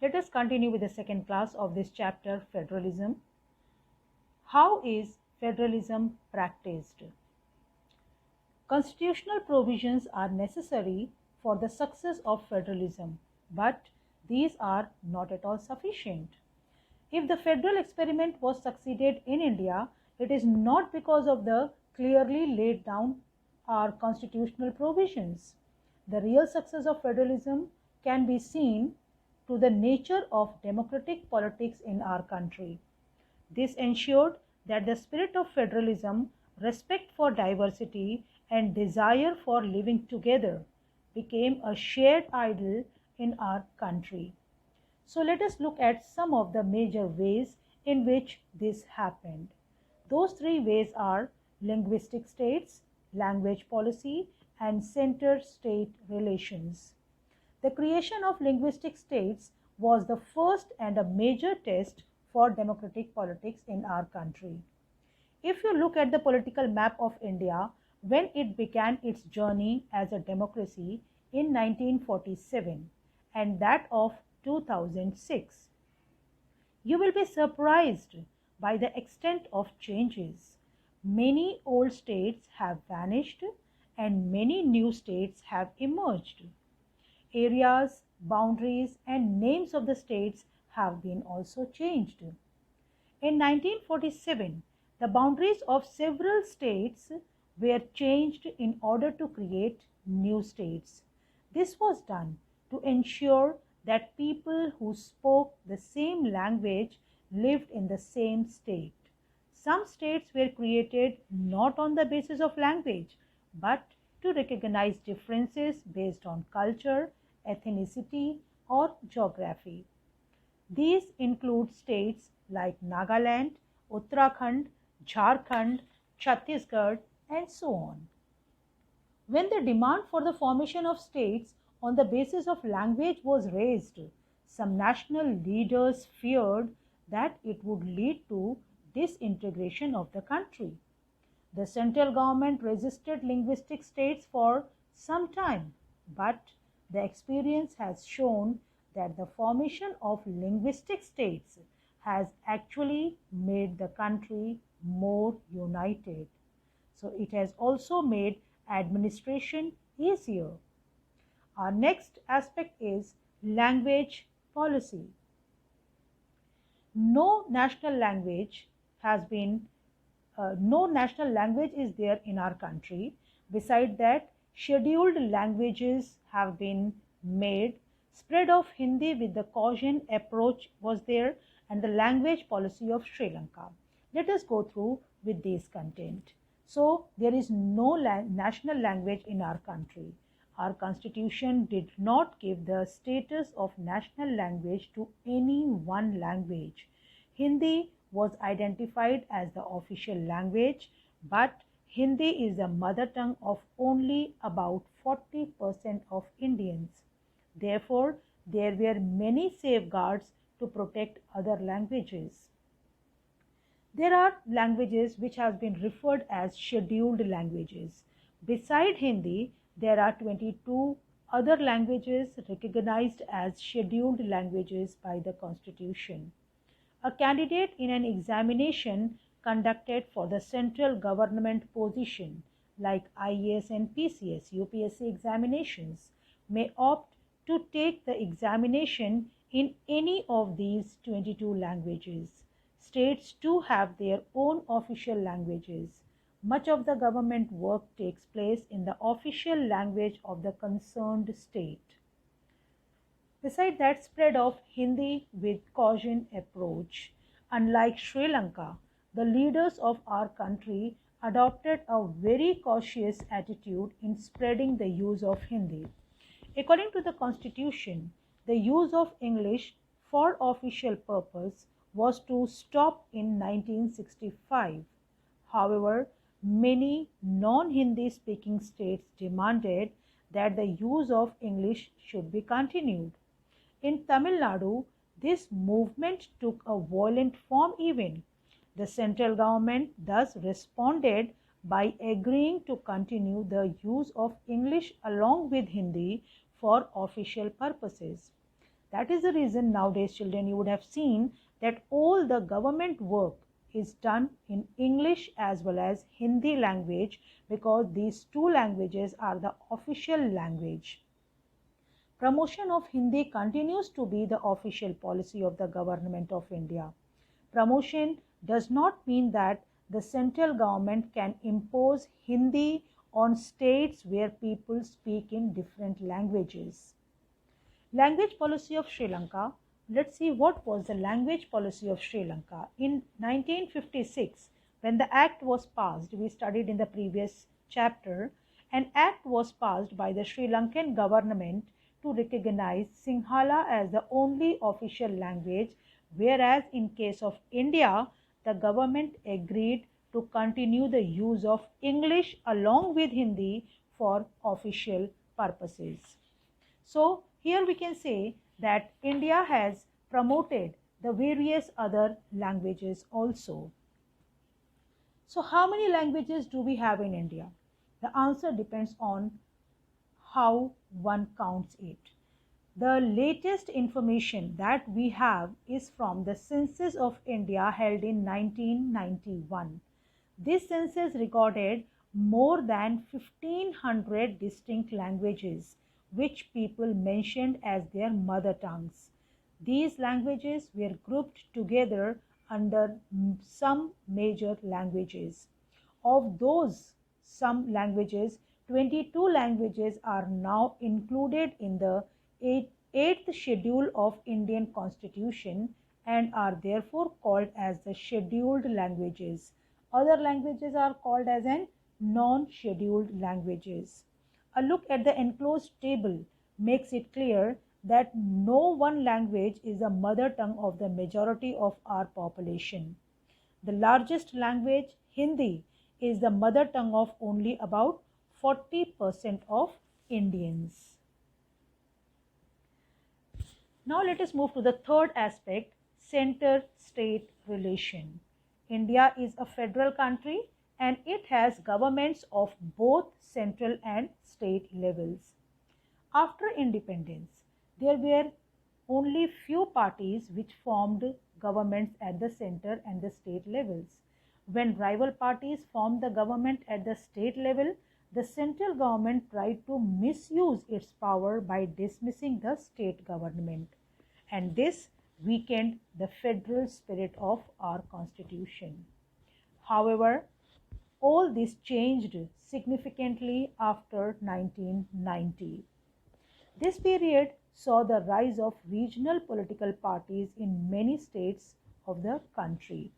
Let us continue with the second class of this chapter, Federalism. How is federalism practiced? Constitutional provisions are necessary for the success of federalism, but these are not at all sufficient. If the federal experiment was succeeded in India, it is not because of the clearly laid down our constitutional provisions. The real success of federalism can be seen to the nature of democratic politics in our country. This ensured that the spirit of federalism, respect for diversity, and desire for living together became a shared ideal in our country. So let us look at some of the major ways in which this happened. Those three ways are linguistic states, language policy, and center-state relations. The creation of linguistic states was the first and a major test for democratic politics in our country. If you look at the political map of India, when it began its journey as a democracy in 1947 and that of 2006, you will be surprised by the extent of changes. Many old states have vanished and many new states have emerged. Areas, boundaries, and names of the states have been also changed. In 1947, the boundaries of several states were changed in order to create new states. This was done to ensure that people who spoke the same language lived in the same state. Some states were created not on the basis of language, but to recognize differences based on culture, ethnicity, or geography. These include states like Nagaland, Uttarakhand, Jharkhand, Chhattisgarh, and so on. When the demand for the formation of states on the basis of language was raised, some national leaders feared that it would lead to disintegration of the country. The central government resisted linguistic states for some time, but the experience has shown that the formation of linguistic states has actually made the country more united. So it has also made administration easier. Our next aspect is language policy. No national language has been no national language is there in our country. Beside that, scheduled languages have been made. Spread of Hindi with the Caucasian approach was there, and the language policy of Sri Lanka. Let us go through with these content. So there is no national language in our country. Our constitution did not give the status of national language to any one language. Hindi was identified as the official language, but Hindi is the mother tongue of only about 40% of Indians. Therefore, there were many safeguards to protect other languages. There are languages which have been referred as scheduled languages. Beside Hindi, there are 22 other languages recognized as scheduled languages by the Constitution. A candidate in an examination conducted for the central government position like IAS and PCS, UPSC examinations may opt to take the examination in any of these 22 languages. States too have their own official languages. Much of the government work takes place in the official language of the concerned state. Beside that, spread of Hindi with Caucasian approach. Unlike Sri Lanka, the leaders of our country adopted a very cautious attitude in spreading the use of Hindi. According to the Constitution, the use of English for official purpose was to stop in 1965. However, many non-Hindi speaking states demanded that the use of English should be continued. In Tamil Nadu, this movement took a violent form even. The central government thus responded by agreeing to continue the use of English along with Hindi for official purposes. That is the reason nowadays, children, you would have seen that all the government work is done in English as well as Hindi language, because these two languages are the official language. Promotion of Hindi continues to be the official policy of the Government of India. Promotion does not mean that the central government can impose Hindi on states where people speak in different languages. Language policy of Sri Lanka. Let's see what was the language policy of Sri Lanka. In 1956, when the act was passed, we studied in the previous chapter, an act was passed by the Sri Lankan government to recognize Sinhala as the only official language, whereas in case of India, the government agreed to continue the use of English along with Hindi for official purposes. So here we can say that India has promoted the various other languages also. So how many languages do we have in India? The answer depends on how one counts it. The latest information that we have is from the Census of India held in 1991. This census recorded more than 1500 distinct languages which people mentioned as their mother tongues. These languages were grouped together under some major languages. Of those some languages, 22 languages are now included in the 8th schedule of Indian Constitution and are therefore called as the scheduled languages. Other languages are called as non-scheduled languages. A look at the enclosed table makes it clear that no one language is the mother tongue of the majority of our population. The largest language, Hindi, is the mother tongue of only about 40% of Indians. Now let us move to the third aspect, center-state relation. India is a federal country and it has governments of both central and state levels. After independence, there were only few parties which formed governments at the center and the state levels. When rival parties formed the government at the state level, the central government tried to misuse its power by dismissing the state government, and this weakened the federal spirit of our constitution. However, all this changed significantly after 1990. This period saw the rise of regional political parties in many states of the country,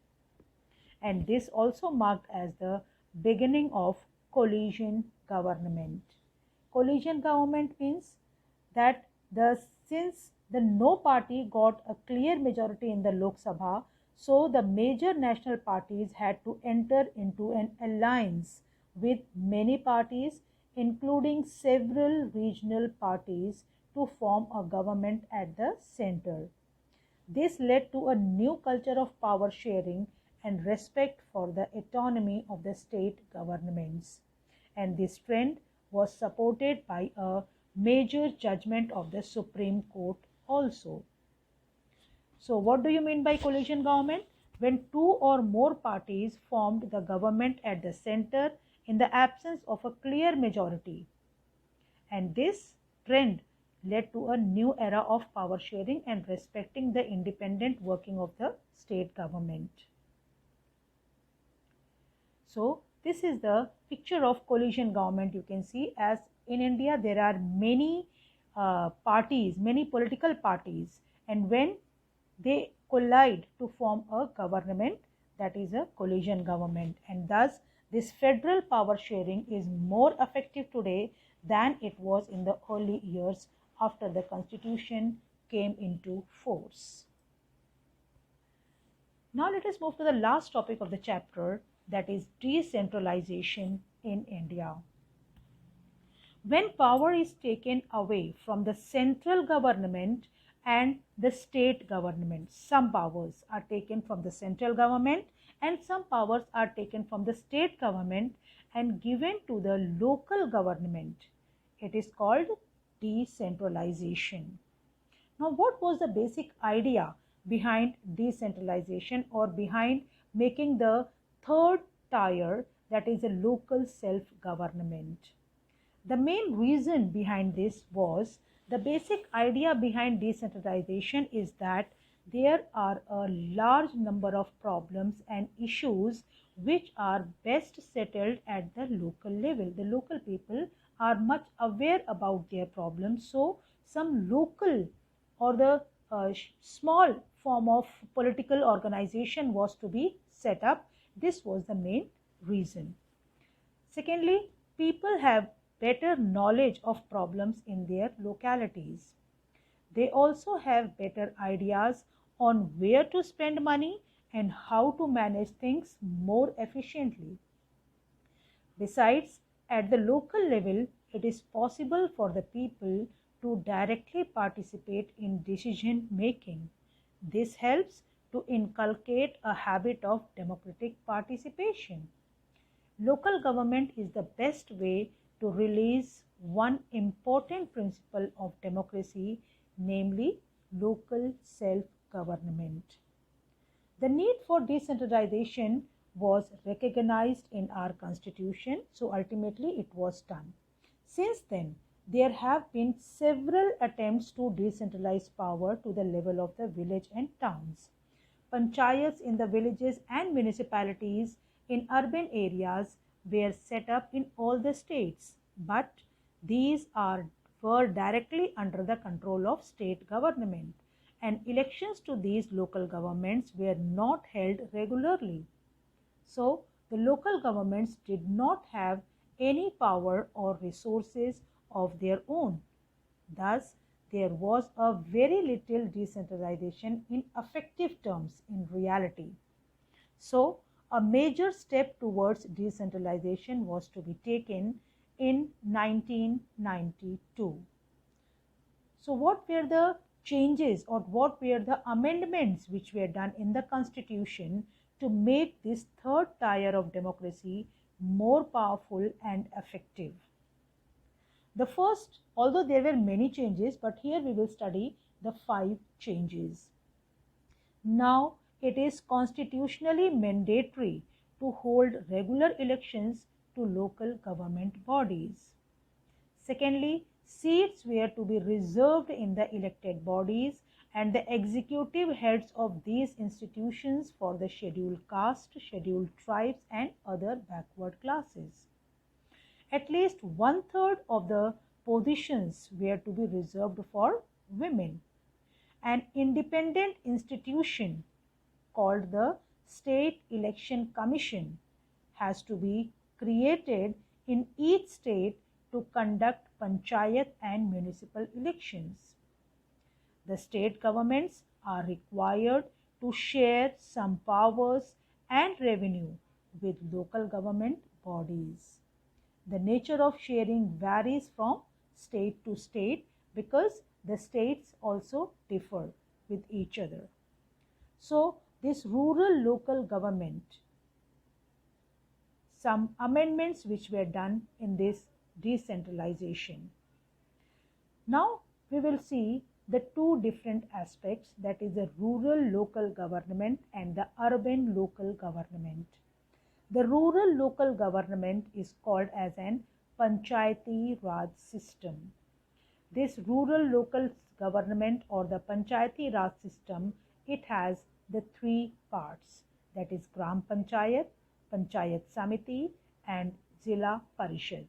and this also marked as the beginning of coalition government. Coalition government means that since the no party got a clear majority in the Lok Sabha, so the major national parties had to enter into an alliance with many parties, including several regional parties, to form a government at the center. This led to a new culture of power sharing and respect for the autonomy of the state governments. And this trend was supported by a major judgment of the Supreme Court also. So what do you mean by coalition government? When two or more parties formed the government at the center in the absence of a clear majority. And this trend led to a new era of power sharing and respecting the independent working of the state government. So this is the picture of coalition government. You can see, as in India there are many parties, many political parties, and when they collide to form a government, that is a coalition government, and thus this federal power sharing is more effective today than it was in the early years after the constitution came into force. Now let us move to the last topic of the chapter, that is decentralization in India. When power is taken away from the central government and the state government, some powers are taken from the central government and some powers are taken from the state government and given to the local government. It is called decentralization. Now, what was the basic idea behind decentralization or behind making the third tier, that is a local self-government? The main reason behind this was the basic idea behind decentralization is that there are a large number of problems and issues which are best settled at the local level. The local people are much aware about their problems, so some local or the small form of political organization was to be set up. This was the main reason. Secondly, people have better knowledge of problems in their localities. They also have better ideas on where to spend money and how to manage things more efficiently. Besides, at the local level, it is possible for the people to directly participate in decision making. This helps to inculcate a habit of democratic participation. Local government is the best way to release one important principle of democracy, namely local self-government. The need for decentralization was recognized in our constitution, so ultimately it was done. Since then, there have been several attempts to decentralize power to the level of the village and towns. Panchayats in the villages and municipalities in urban areas were set up in all the states, but were directly under the control of state government, and elections to these local governments were not held regularly. So, the local governments did not have any power or resources of their own. Thus, there was a very little decentralization in effective terms in reality. So, a major step towards decentralization was to be taken in 1992. So, what were the changes or what were the amendments which were done in the constitution to make this third tier of democracy more powerful and effective? The first, although there were many changes, but here we will study the 5 changes. Now, it is constitutionally mandatory to hold regular elections to local government bodies. Secondly, seats were to be reserved in the elected bodies and the executive heads of these institutions for the scheduled caste, scheduled tribes and other backward classes. At least 1/3 of the positions were to be reserved for women. An independent institution called the State Election Commission has to be created in each state to conduct panchayat and municipal elections. The state governments are required to share some powers and revenue with local government bodies. The nature of sharing varies from state to state because the states also differ with each other. So, this rural local government, some amendments which were done in this decentralization. Now, we will see the 2 different aspects, that is the rural local government and the urban local government. The rural local government is called as an Panchayati Raj system. This rural local government or the Panchayati Raj system, it has the 3 parts, that is Gram Panchayat, Panchayat Samiti and Zilla Parishad.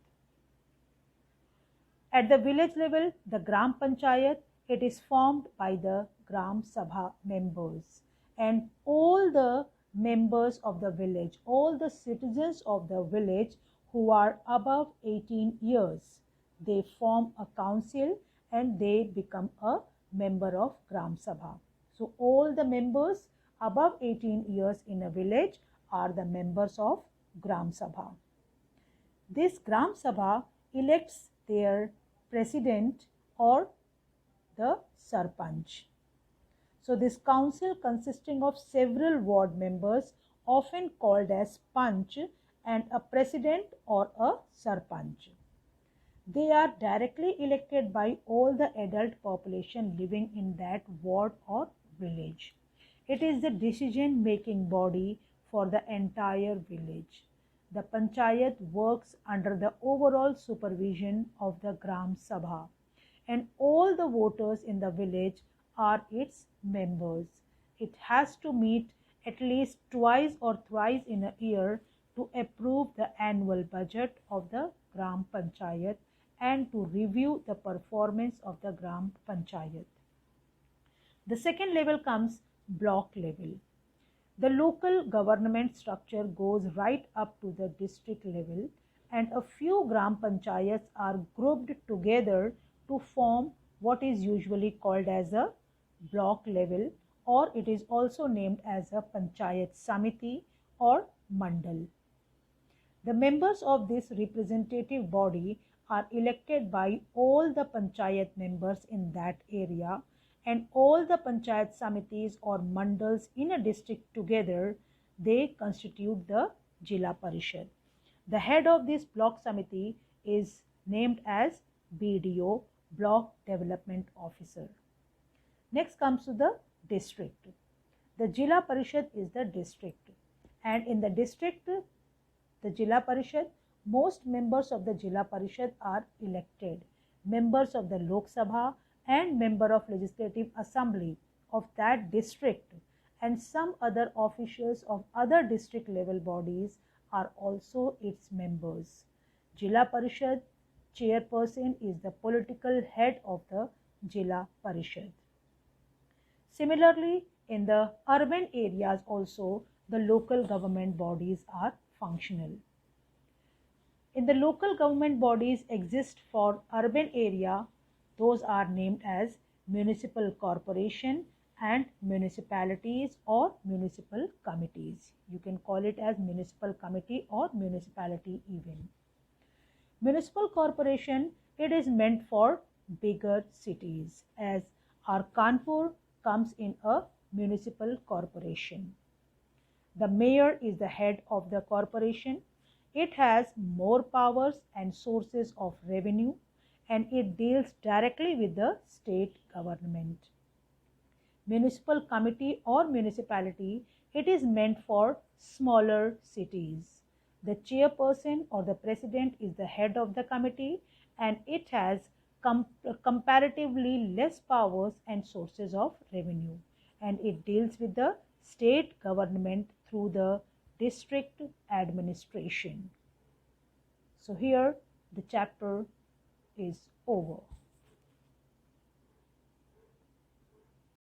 At the village level, the Gram Panchayat, it is formed by the Gram Sabha members, and all the members of the village, all the citizens of the village who are above 18 years, they form a council and they become a member of Gram Sabha. So, all the members above 18 years in a village are the members of Gram Sabha. This Gram Sabha elects their president or the Sarpanch. So, this council consisting of several ward members, often called as Panch, and a president or a Sarpanch. They are directly elected by all the adult population living in that ward or village. It is the decision-making body for the entire village. The panchayat works under the overall supervision of the Gram Sabha, and all the voters in the village are its members. It has to meet at least twice or thrice in a year to approve the annual budget of the Gram Panchayat and to review the performance of the Gram Panchayat. The second level comes block level. The local government structure goes right up to the district level, and a few Gram Panchayats are grouped together to form what is usually called as a block level, or it is also named as a Panchayat Samiti or Mandal. The members of this representative body are elected by all the panchayat members in that area, and all the panchayat samitis or mandals in a district together, they constitute the Jila Parishad. The head of this block samiti is named as BDO, Block Development Officer. Next comes to the district. The Jila Parishad is the district, and in the district, the Jila Parishad, most members of the Jila Parishad are elected, members of the Lok Sabha and member of Legislative Assembly of that district, and some other officials of other district level bodies are also its members. Jila Parishad chairperson is the political head of the Jila Parishad. Similarly, in the urban areas also, the local government bodies are functional. In the local government bodies exist for urban area, those are named as municipal corporation and municipalities or municipal committees. You can call it as municipal committee or municipality even. Municipal corporation, it is meant for bigger cities, as our Kanpur comes in a municipal corporation. The mayor is the head of the corporation. It has more powers and sources of revenue, and it deals directly with the state government. Municipal committee or municipality, it is meant for smaller cities. The chairperson or the president is the head of the committee, and it has comparatively less powers and sources of revenue, and it deals with the state government through the district administration. So here the chapter is over.